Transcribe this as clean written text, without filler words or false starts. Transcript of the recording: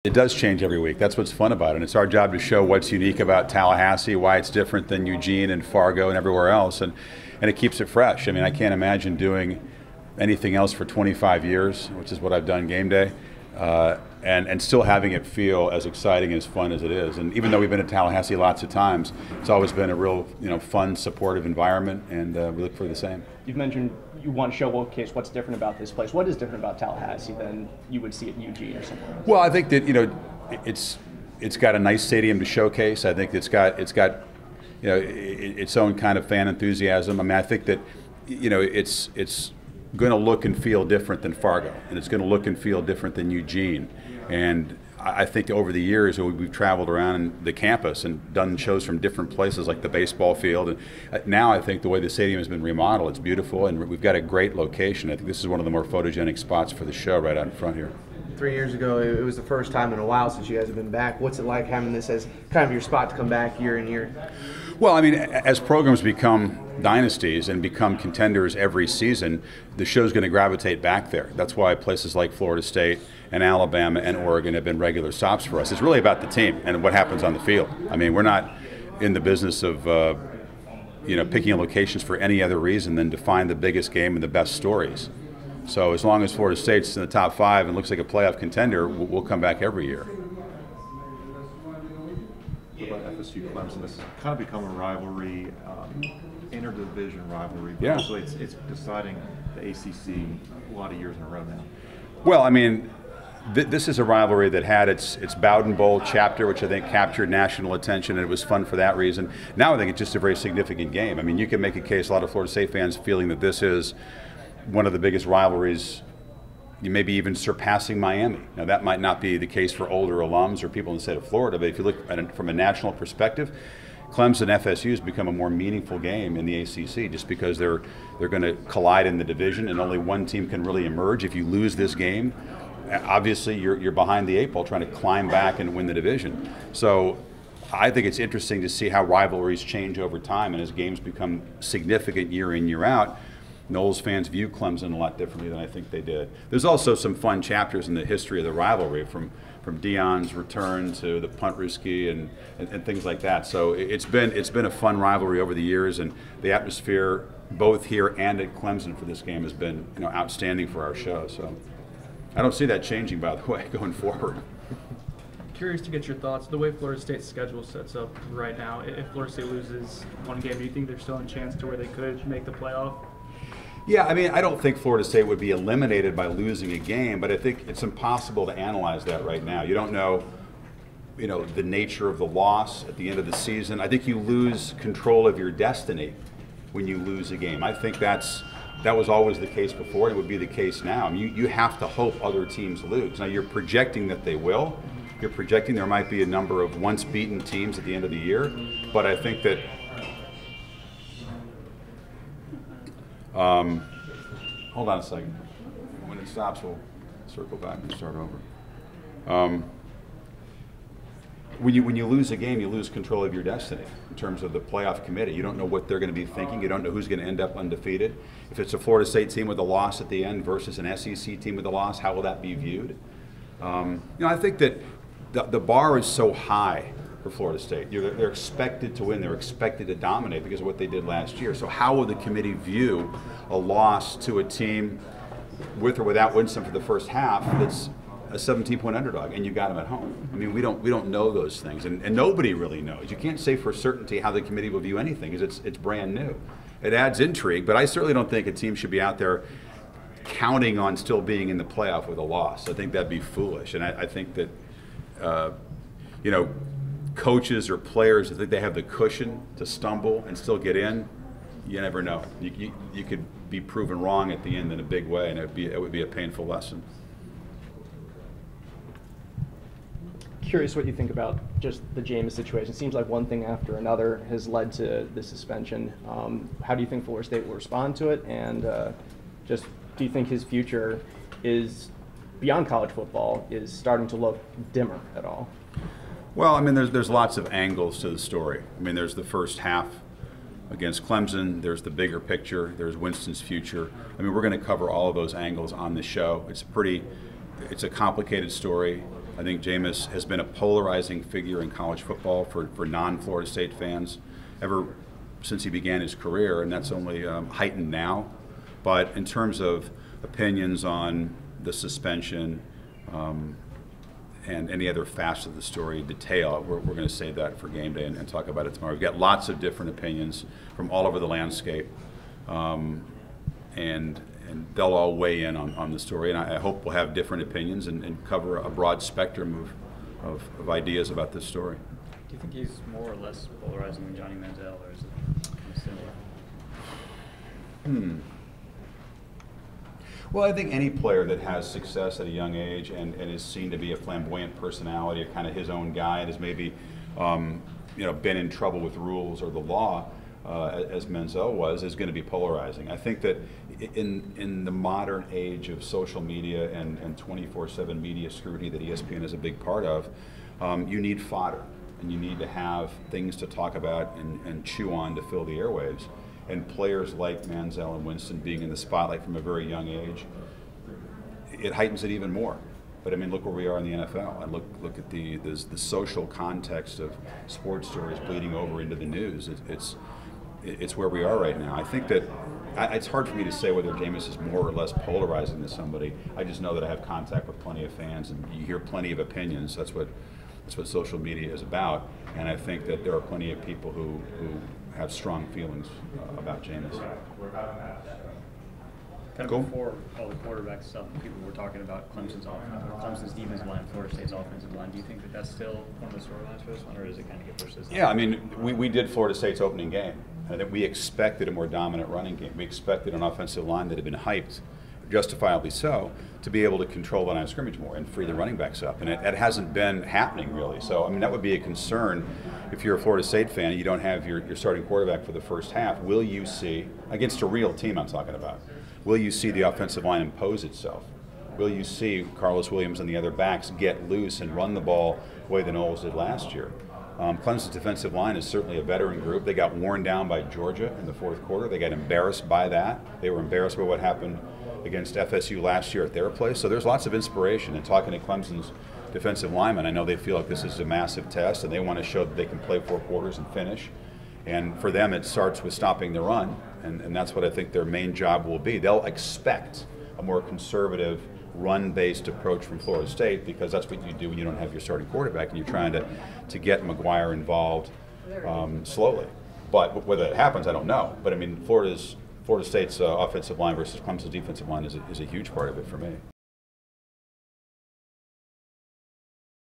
It does change every week. That's what's fun about it. And it's our job to show what's unique about Tallahassee, why it's different than Eugene and Fargo and everywhere else, and it keeps it fresh. I mean, I can't imagine doing anything else for 25 years, which is what I've done game day, and still having it feel as exciting and as fun as it is. And even though we've been at Tallahassee lots of times, it's always been a real, fun, supportive environment, and we look for the same. You've mentioned you want to showcase what's different about this place. What is different about Tallahassee than you would see at Eugene or somewhere else? Well, I think that it's got a nice stadium to showcase. I think it's got its own kind of fan enthusiasm. I mean, I think that it's going to look and feel different than Fargo, and it's going to look and feel different than Eugene. And I think over the years we've traveled around the campus and done shows from different places, like the baseball field. And now I think the way the stadium has been remodeled, it's beautiful, and we've got a great location. I think this is one of the more photogenic spots for the show right out in front here. 3 years ago, it was the first time in a while since you guys have been back. What's it like having this as kind of your spot to come back year in year? Well, I mean, as programs become dynasties and become contenders every season, the show's going to gravitate back there. That's why places like Florida State and Alabama and Oregon have been regular stops for us. It's really about the team and what happens on the field. I mean, we're not in the business of picking locations for any other reason than to find the biggest game and the best stories. So as long as Florida State's in the top 5 and looks like a playoff contender, we'll come back every year. What about FSU Clemson? This has kind of become a rivalry, interdivision rivalry. Yeah. Actually, it's deciding the ACC a lot of years in a row now. Well, I mean, this is a rivalry that had its Bowden Bowl chapter, which I think captured national attention, and it was fun for that reason. Now I think it's just a very significant game. I mean, you can make a case, a lot of Florida State fans feeling that this is one of the biggest rivalries, maybe even surpassing Miami. Now, that might not be the case for older alums or people in the state of Florida, but if you look at it from a national perspective, Clemson FSU has become a more meaningful game in the ACC just because they're going to collide in the division, and only one team can really emerge. If you lose this game, obviously you're behind the 8 ball trying to climb back and win the division. So I think it's interesting to see how rivalries change over time, and as games become significant year in, year out, Noles fans view Clemson a lot differently than I think they did. There's also some fun chapters in the history of the rivalry, from Dion's return to the Punt-Ruski and things like that. So it's been a fun rivalry over the years, and the atmosphere both here and at Clemson for this game has been outstanding for our show. So I don't see that changing, by the way, going forward. Curious to get your thoughts. The way Florida State's schedule sets up right now, if Florida State loses one game, do you think there's still a chance to where they could make the playoff? Yeah, I mean, I don't think Florida State would be eliminated by losing a game, but I think it's impossible to analyze that right now. You don't know, the nature of the loss at the end of the season. I think you lose control of your destiny when you lose a game. I think that was always the case before. It would be the case now. I mean, you have to hope other teams lose. Now, you're projecting that they will. You're projecting there might be a number of once beaten teams at the end of the year, but I think that hold on a second. When it stops, we'll circle back and start over. When you lose a game, you lose control of your destiny in terms of the playoff committee. You don't know what they're going to be thinking. You don't know who's going to end up undefeated. If it's a Florida State team with a loss at the end versus an SEC team with a loss, how will that be viewed? I think that the bar is so high for Florida State. They're expected to win. They're expected to dominate because of what they did last year. So how will the committee view a loss to a team with or without Winston for the first half that's a 17-point underdog, and you got them at home? I mean, we don't know those things, and nobody really knows. You can't say for certainty how the committee will view anything because it's brand new. It adds intrigue, but I certainly don't think a team should be out there counting on still being in the playoff with a loss. I think that'd be foolish, and I think that coaches or players, I think they have the cushion to stumble and still get in. You never know. You could be proven wrong at the end in a big way, and it would be a painful lesson. Curious what you think about just the Jameis situation. It seems like one thing after another has led to the suspension. How do you think Florida State will respond to it? And just do you think his future is beyond college football is starting to look dimmer at all? Well, I mean, there's lots of angles to the story. I mean, there's the first half against Clemson. There's the bigger picture. There's Winston's future. I mean, we're going to cover all of those angles on the show. It's a complicated story. I think Jameis has been a polarizing figure in college football for non-Florida State fans ever since he began his career, and that's only heightened now. But in terms of opinions on the suspension and any other facets of the story detail, we're going to save that for game day and talk about it tomorrow. We've got lots of different opinions from all over the landscape, and they'll all weigh in on the story. And I hope we'll have different opinions and cover a broad spectrum of ideas about this story. Do you think he's more or less polarizing than Johnny Manziel, or is it kind of similar? Well, I think any player that has success at a young age and is seen to be a flamboyant personality, or kind of his own guy, and has maybe been in trouble with rules or the law, as Manziel was, is going to be polarizing. I think that in the modern age of social media and 24/7 media scrutiny that ESPN is a big part of, you need fodder, and you need to have things to talk about and chew on to fill the airwaves. And players like Manziel and Winston being in the spotlight from a very young age, it heightens it even more. But I mean, look where we are in the NFL, and look at the social context of sports stories bleeding over into the news. It's where we are right now. I think that it's hard for me to say whether Jameis is more or less polarizing than somebody. I just know that I have contact with plenty of fans, and you hear plenty of opinions. That's what social media is about. And I think that there are plenty of people who have strong feelings about Jameis. Kind of Cool. before all the quarterback stuff, people were talking about Clemson's defensive line, Florida State's offensive line. Do you think that that's still one of the storylines for this one, or does it kind of get pushed aside? Yeah, I mean, we did Florida State's opening game. I think we expected a more dominant running game. We expected an offensive line that had been hyped, justifiably so, to be able to control the line of scrimmage more and free the running backs up. And it hasn't been happening, really. So, I mean, that would be a concern if you're a Florida State fan and you don't have your starting quarterback for the first half. Will you see, against a real team I'm talking about, will you see the offensive line impose itself? Will you see Carlos Williams and the other backs get loose and run the ball the way the Noles did last year? Clemson's defensive line is certainly a veteran group. They got worn down by Georgia in the fourth quarter. They got embarrassed by that. They were embarrassed by what happened against FSU last year at their place. So there's lots of inspiration. And talking to Clemson's defensive linemen, I know they feel like this is a massive test, and they want to show that they can play 4 quarters and finish. And for them, it starts with stopping the run, and that's what I think their main job will be. They'll expect a more conservative, run-based approach from Florida State, because that's what you do when you don't have your starting quarterback and you're trying to get McGuire involved slowly. But whether it happens, I don't know. But I mean, Florida State's offensive line versus Clemson's defensive line is a huge part of it for me.